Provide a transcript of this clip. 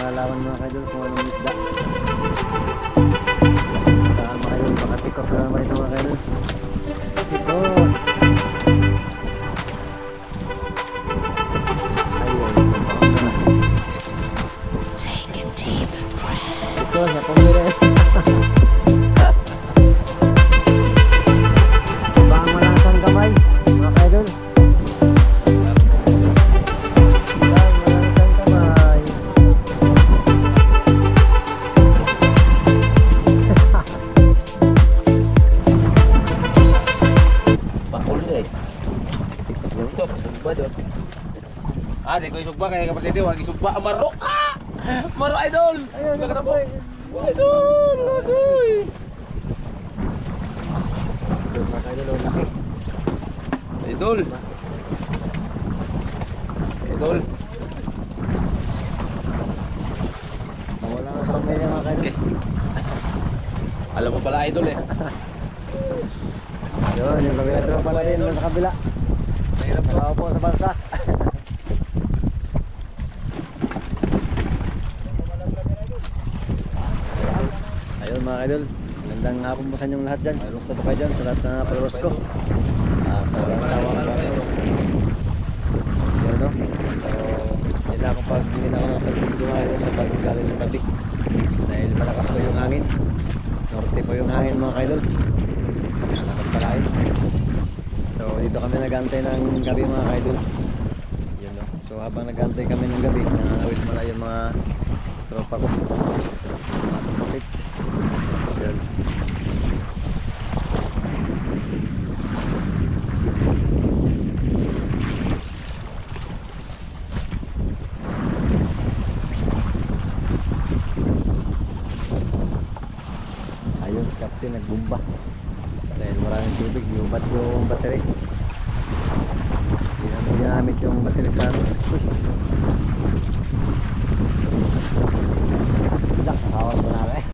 Malawan mga kaidol kung anong isda. Saan mga kaidol, baka tikos na naman ito mga kaidol. Tikos! Ayun, take a deep breath. Tikos, ya pumiris. Bang malasang kamay mga kaidol. Di ko isugba kaya kapatid wag isugba maro ka. Maro idol. Ayun nakarabo. Idol, agoy. Idol. Idol. Wala na sa kamay mga kaidol. Alam mo pala idol eh. Yun, yung kabila pala din sa kabila. Mahirap to. Ako po sa balsa. Ayun mga idol, magandang hapon po sa inyong lahat dyan. Kamusta po kayo dyan sa lahat na followers ko. Sa walang sawa ko yun no. So hindi na ako nakapag-video mga idol sa paggaling sa tabi dahil malakas po yung hangin. Norte po yung hangin mga idol. Nakapagpalain. So dito kami nag-antay ng gabi mga idol. Yun no. So habang nag-antay kami ng gabi, nakawit mo na yung mga tropa ko, mga tupakits. Yun. Ayos, captain, nagbumba dahil maraming tubig, lubat yung battery. Hindi namin ginamit yung battery sa ano.